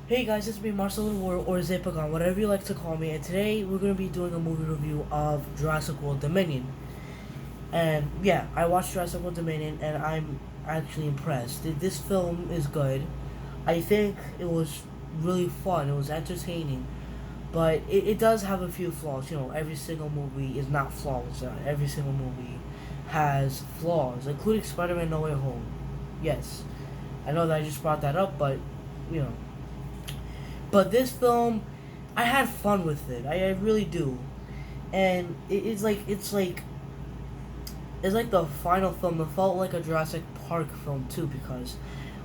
Hey guys, it's me Marcel or Zipagon, whatever you like to call me, and today we're going to be doing a movie review of Jurassic World Dominion. And yeah, I watched Jurassic World Dominion and I'm actually impressed. This film is good. I think it was really fun, it was entertaining, but it does have a few flaws. You know, every single movie is not flawless. Every single movie has flaws, including Spider-Man No Way Home. Yes, I know that I just brought that up, but you know. But this film, I had fun with it. I really do, and it's like the final film. It felt like a Jurassic Park film too because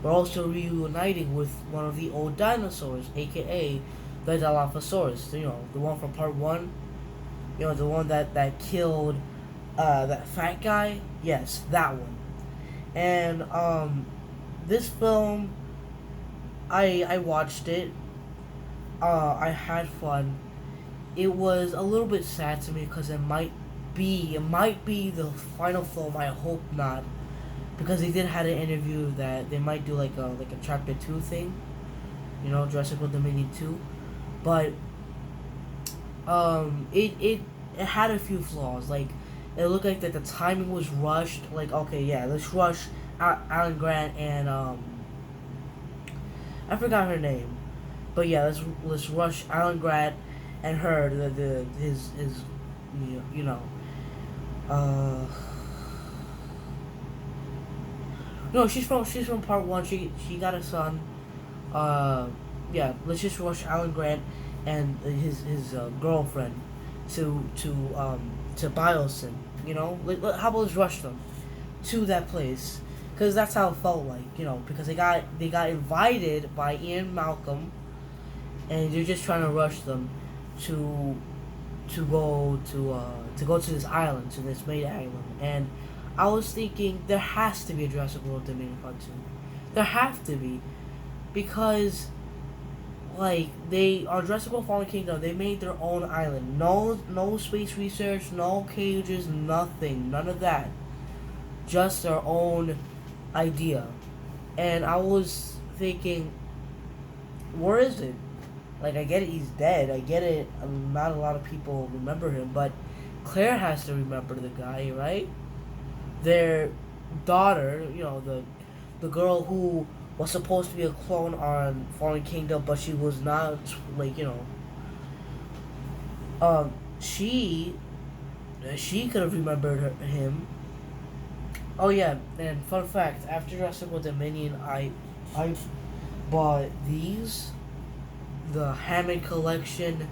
we're also reuniting with one of the old dinosaurs, aka the Dilophosaurus. You know, the one from Part One. You know, the one that killed that fat guy. Yes, that one. And this film, I watched it. I had fun. It was a little bit sad to me because it might be the final film. I hope not, because they did had an interview that they might do like a chapter 2 thing, you know, Jurassic World Dominion 2. But it had a few flaws. Like, it looked like that the timing was rushed. Like, okay, yeah, let's rush Alan Grant and I forgot her name, but yeah, let's rush Alan Grant and her, the his you know uh no, she's from Part One. She got a son. uh yeah, let's just rush Alan Grant and his girlfriend to Biosyn. You know, how about let's rush them to that place, because that's how it felt like. You know, because they got invited by Ian Malcolm, and you're just trying to rush them to to go to this island, to this main island. And I was thinking there has to be a Jurassic World Dominion Part Two. There have to be, because like they on Jurassic World Fallen Kingdom, they made their own island. No space research, no cages, nothing, none of that. Just their own idea. And I was thinking, where is it? Like, I get it, he's dead. I get it. Not a lot of people remember him, but Claire has to remember the guy, right? Their daughter, you know, the girl who was supposed to be a clone on Fallen Kingdom, but she was not. Like, you know, um, she she could have remembered him. Oh yeah, and fun fact: after Jurassic World Dominion, I bought these, the Hammond Collection,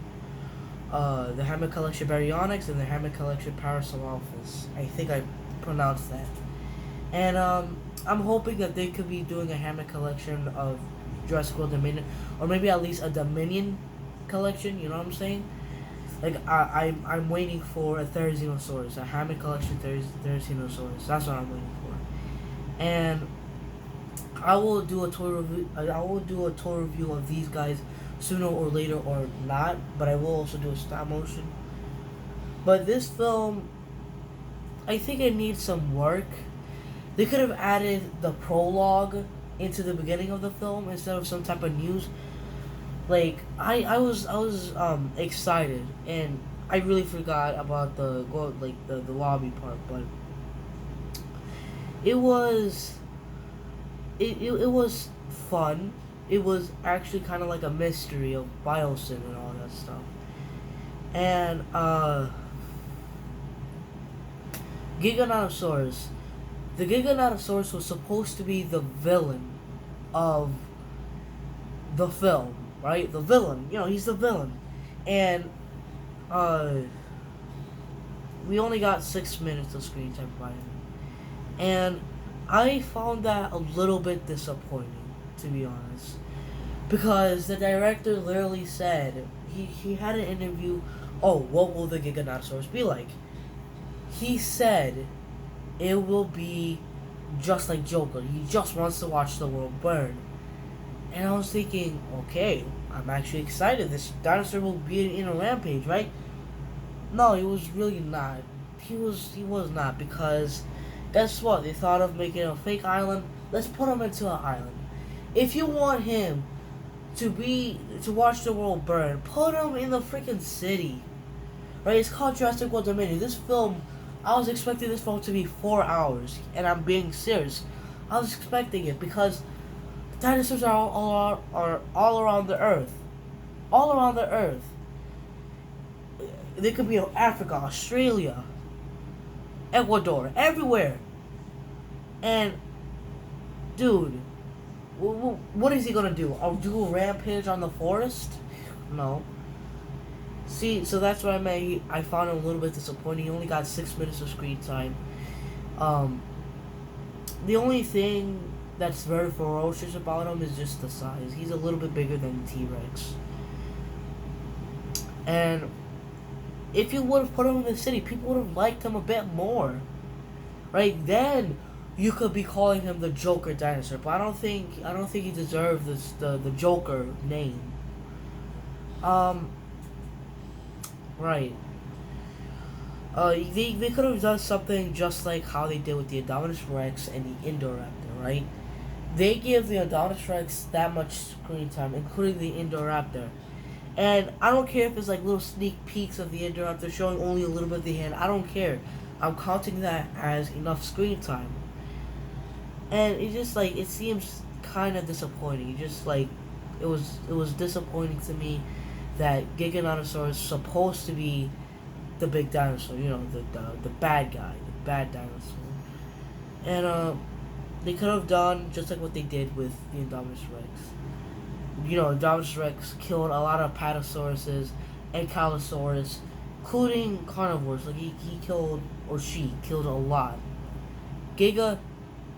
the Hammond Collection Baryonyx and the Hammond Collection Parasaurolophus. I think I pronounced that. And I'm hoping that they could be doing a Hammond Collection of Jurassic World Dominion, or maybe at least a Dominion collection. You know what I'm saying? Like, I'm waiting for a Therizinosaurus, a Hammond Collection Therizinosaurus. That's what I'm waiting for. And I will do a tour review. I will do a tour review of these guys sooner or later, or not. But I will also do a stop motion. But this film, I think it needs some work. They could have added the prologue into the beginning of the film instead of some type of news. Like, I was excited, and I really forgot about the lobby part. But it was it was fun. It was actually kind of like a mystery of Biosyn and all that stuff. And Giganotosaurus. The Giganotosaurus was supposed to be the villain of the film, right? The villain. You know, he's the villain. And uh we only got 6 minutes of screen time by him. And I found that a little bit disappointing, to be honest. Because the director literally said, he had an interview, oh, what will the Giganotosaurus be like? He said it will be just like Joker. He just wants to watch the world burn. And I was thinking, okay, I'm actually excited. This dinosaur will be in a rampage, right? No, he was really not. He was not, because guess what? They thought of making a fake island. Let's put him into an island. If you want him to watch the world burn. Put them in the freaking city, right? It's called Jurassic World Dominion. This film, I was expecting this film to be 4 hours, and I'm being serious. I was expecting it because dinosaurs are all around the earth, all around the earth. They could be in Africa, Australia, Ecuador, everywhere. And dude, what is he gonna do? Do a rampage on the forest? No. See, so that's what I found him a little bit disappointing. He only got 6 minutes of screen time. The only thing that's very ferocious about him is just the size. He's a little bit bigger than the T-Rex. And if you would have put him in the city, people would have liked him a bit more. Right? Then you could be calling him the Joker dinosaur. But I don't think he deserved the Joker name. Right. They could have done something just like how they did with the Indominus Rex and the Indoraptor, right? They give the Indominus Rex that much screen time, including the Indoraptor. And I don't care if it's like little sneak peeks of the Indoraptor showing only a little bit of the hand. I don't care. I'm counting that as enough screen time. And it just like, it seems kind of disappointing. It just like, it was disappointing to me that Giganotosaurus is supposed to be the big dinosaur, you know, the bad guy, the bad dinosaur. And they could have done just like what they did with the Indominus Rex. You know, Indominus Rex killed a lot of Apatosauruses and Ankylosaurus, including carnivores. Like he killed, or she killed a lot. Giga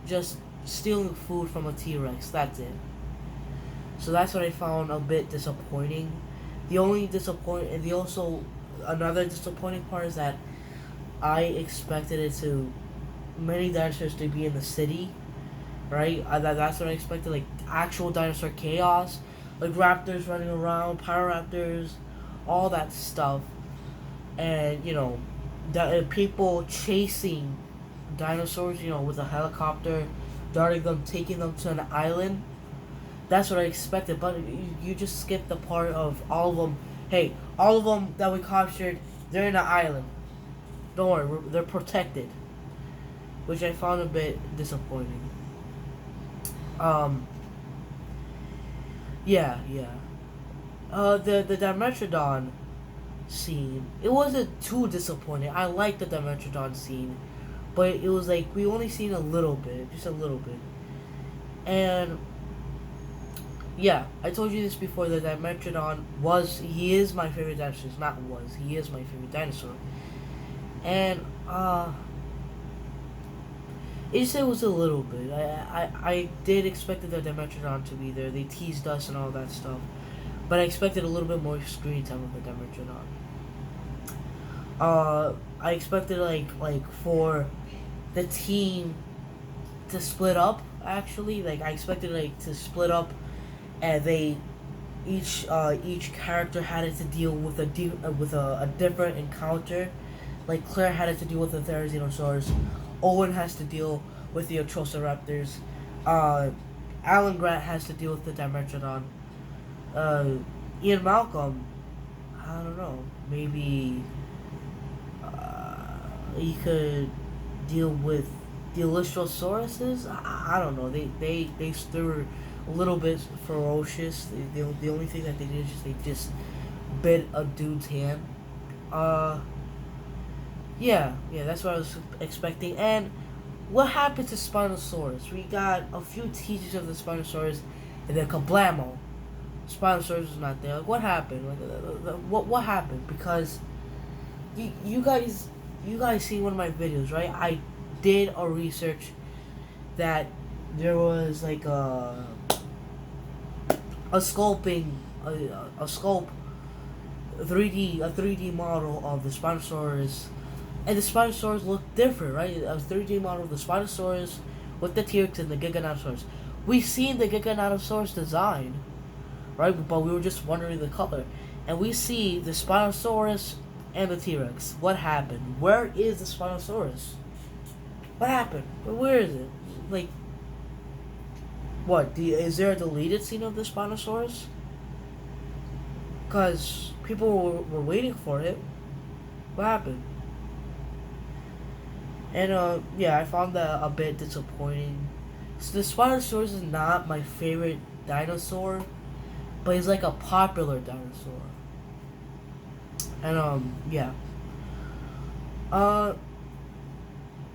just stealing food from a T-Rex. That's it. So that's what I found a bit disappointing. Another disappointing part is that I expected many dinosaurs to be in the city, right? That's what I expected, like actual dinosaur chaos, like raptors running around, Pyroraptors, all that stuff, and you know, people chasing dinosaurs, you know, with a helicopter, darting them, taking them to an island. That's what I expected, but you just skipped the part of all of them. Hey, all of them that we captured, they're in an island. Don't worry, they're protected. Which I found a bit disappointing. Yeah. The Dimetrodon scene, it wasn't too disappointing. I liked the Dimetrodon scene, but it was like, we only seen a little bit, just a little bit. And yeah, I told you this before, that Dimetrodon he is my favorite dinosaur. It's not was, he is my favorite dinosaur. And, it was a little bit. I did expect the Dimetrodon to be there. They teased us and all that stuff. But I expected a little bit more screen time of the Dimetrodon. I expected, like, for the team to split up, actually. Like, I expected, like, to split up, and each character had to deal with a different encounter. Like Claire had to deal with the Therizinosaurus, Owen has to deal with the Atrociraptors, Alan Grant has to deal with the Dimetrodon, Ian Malcolm, I don't know, maybe he could deal with the Elysiosauruses. I don't know. They were a little bit ferocious. The only thing that they did is they just bit a dude's hand. Yeah, that's what I was expecting. And what happened to Spinosaurus? We got a few teasers of the Spinosaurus, and then kablamo, Spinosaurus was not there. Like, what happened? What happened? Because you guys seen one of my videos, right? I did a research that there was like a sculpting, a sculpt, a 3D model of the Spinosaurus. And the Spinosaurus looked different, right? A 3D model of the Spinosaurus with the T-Rex and the Giganotosaurus. We've seen the Giganotosaurus design, right? But we were just wondering the color. And we see the Spinosaurus and the T-Rex. What happened? Where is the Spinosaurus? What happened? Where is it? Like, what? Is there a deleted scene of the Spinosaurus? because people were waiting for it. What happened? And yeah, I found that a bit disappointing. So the Spinosaurus is not my favorite dinosaur, but he's like a popular dinosaur. And yeah. Uh,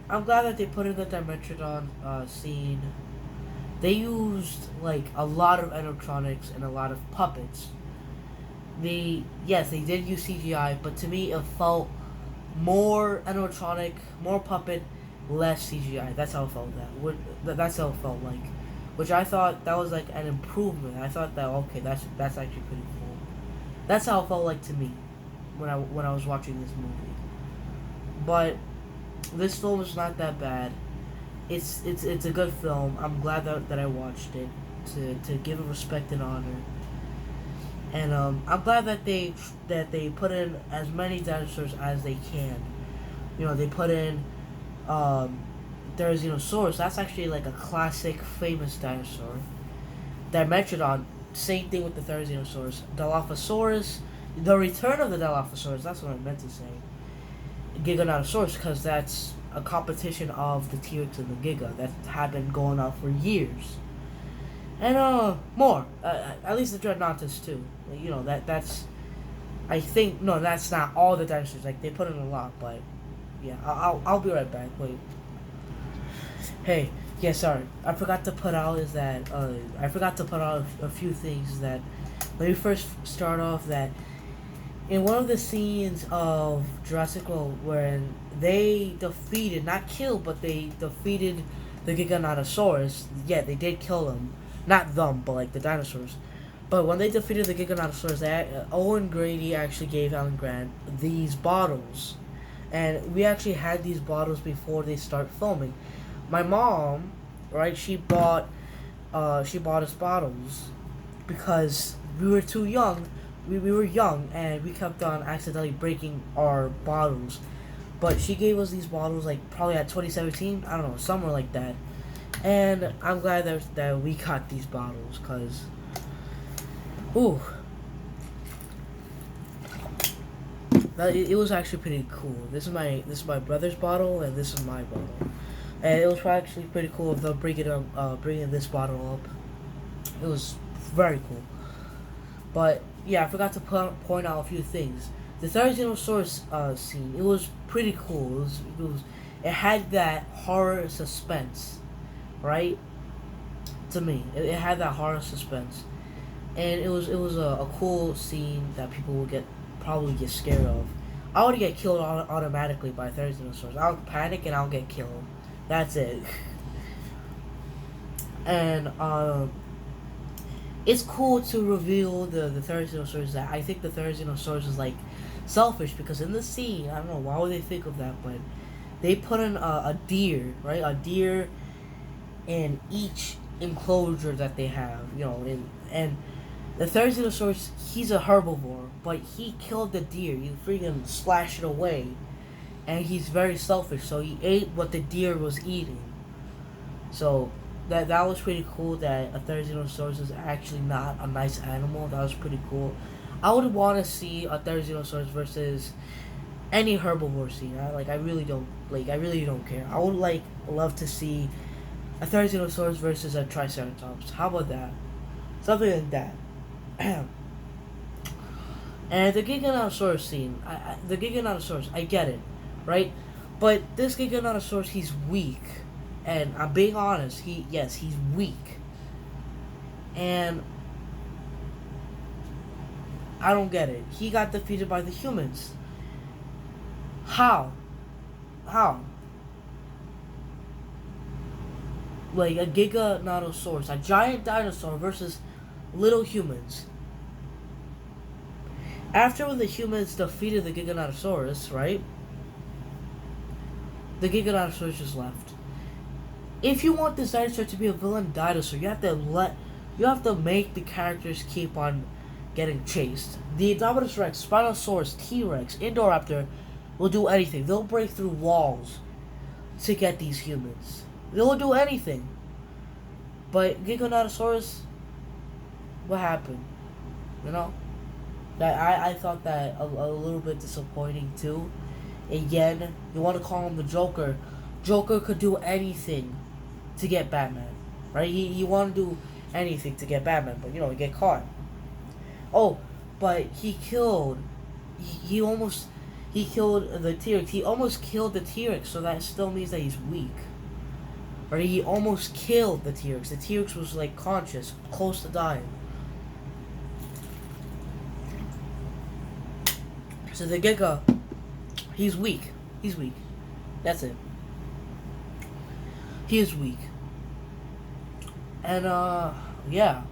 I'm glad that they put in the Dimetrodon scene. They used like a lot of animatronics and a lot of puppets. They did use CGI, but to me it felt more animatronic, more puppet, less CGI. That's how it felt. That's how it felt like, which I thought that was like an improvement. I thought that okay, that's actually pretty cool. That's how it felt like to me when I was watching this movie. But this film is not that bad. It's a good film. I'm glad that I watched it to give it respect and honor. And I'm glad that they put in as many dinosaurs as they can. You know, they put in Therizinosaurus. That's actually like a classic, famous dinosaur. Dimetrodon, same thing with the Therizinosaurus. Dilophosaurus, the return of the Dilophosaurus. That's what I meant to say. Giganotosaurus, because that's a competition of the T-Rex and the Giga that had been going on for years. And more. At least the Dreadnoughtus too. You know that's. I think no, that's not all the dinosaurs. Like they put in a lot, but yeah, I'll be right back. Wait. Hey, yeah, sorry. I forgot to put out a few things that. Let me first start off that in one of the scenes of Jurassic World when they defeated, not killed, but they defeated the Giganotosaurus. Yeah, they did kill him. Not them, but like the dinosaurs. But when they defeated the Giganotosaurus, Owen Grady actually gave Alan Grant these bottles. And we actually had these bottles before they start filming. My mom, right, she bought us bottles because we were too young. We were young and we kept on accidentally breaking our bottles. But she gave us these bottles like probably at 2017, I don't know, somewhere like that. And I'm glad that we got these bottles, cause, ooh, it was actually pretty cool. This is my brother's bottle, and this is my bottle, and it was actually pretty cool of them bringing this bottle up. It was very cool. But yeah, I forgot to point out a few things. The Therizinosaurus scene, it was pretty cool. It had that horror suspense. Right? To me, it had that horror suspense, and it was a cool scene that people will probably get scared of. I would get killed automatically by Therizinosaurus. I'll panic and I'll get killed. That's it. And it's cool to reveal the Therizinosaurus. That I think the Therizinosaurus is like selfish because in the scene, I don't know why would they think of that, but they put in a deer, right? A deer in each enclosure that they have, you know, and the Therizinosaurus, he's a herbivore, but he killed the deer. He freaking slashed it away, and he's very selfish. So he ate what the deer was eating. So that was pretty cool. That a Therizinosaurus is actually not a nice animal. That was pretty cool. I would want to see a Therizinosaurus versus any herbivore scene. I really don't care. I would love to see a Therizinosaurus versus a Triceratops. How about that? Something like that. And the Giganotosaurus scene, the Giganotosaurus, I get it, right? But this Giganotosaurus, he's weak, and I'm being honest. He's weak, and I don't get it. He got defeated by the humans. How? Like a Giganotosaurus, a giant dinosaur versus little humans. After when the humans defeated the Giganotosaurus, right? The Giganotosaurus just left. If you want this dinosaur to be a villain dinosaur, you have to make the characters keep on getting chased. The Indominus Rex, Spinosaurus, T-Rex, Indoraptor will do anything. They'll break through walls to get these humans. They'll do anything. But Giganotosaurus, what happened? You know? That I thought that a little bit disappointing too. Again, you want to call him the Joker. Joker could do anything to get Batman, right? He want to do anything to get Batman, but he get caught. Oh, but he almost he killed the T-Rex. He almost killed the T-Rex, so that still means that he's weak. Right? He almost killed the T-Rex. The T-Rex was like conscious, close to dying. So the Giga, he's weak. He's weak. That's it. He is weak. And yeah.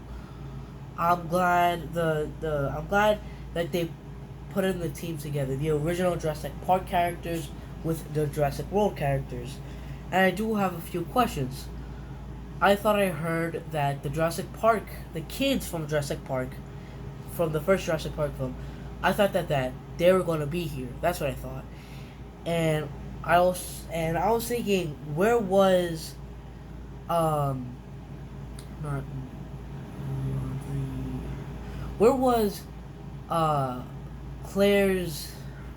I'm glad I'm glad that they put in the team together. The original Jurassic Park characters with the Jurassic World characters. And I do have a few questions. I thought I heard that the Jurassic Park, the kids from Jurassic Park, from the first Jurassic Park film, I thought that they were going to be here. That's what I thought. And I was thinking, where was not where was Claire's,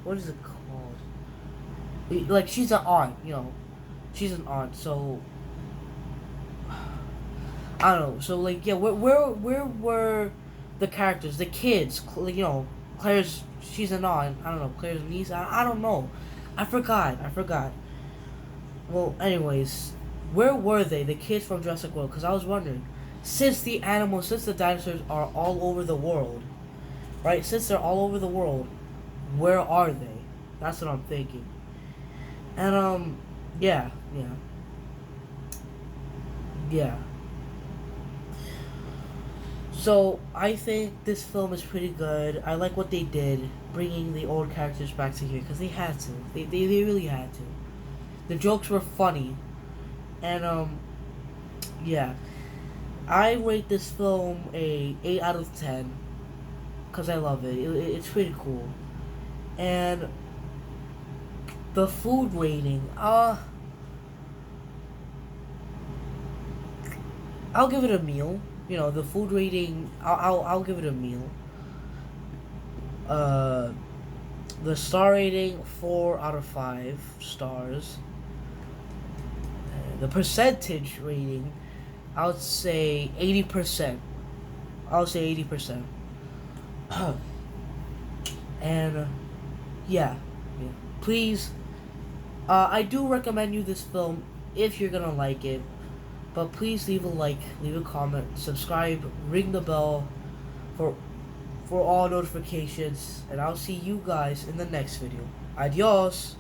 what is it called? Like, she's an aunt, she's an aunt. So I don't know. So like, yeah, where were the characters, the kids? Claire's, she's an aunt. I don't know. Claire's niece. I don't know. I forgot. Well, anyways, where were they? The kids from Jurassic World? Because I was wondering, since the dinosaurs are all over the world, right? Since they're all over the world, where are they? That's what I'm thinking. And yeah. So I think this film is pretty good. I like what they did, bringing the old characters back to here, because they had to. They really had to. The jokes were funny, and yeah. I rate this film a 8 out of 10 because I love it. It's pretty cool. And the food rating, I'll give it a meal. The food rating, I'll give it a meal. The star rating, 4 out of 5 stars. The percentage rating, I would say 80%. I'll say 80%. And yeah. Please, I do recommend you this film if you're gonna like it. But please leave a like, leave a comment, subscribe, ring the bell for all notifications, and I'll see you guys in the next video. Adios.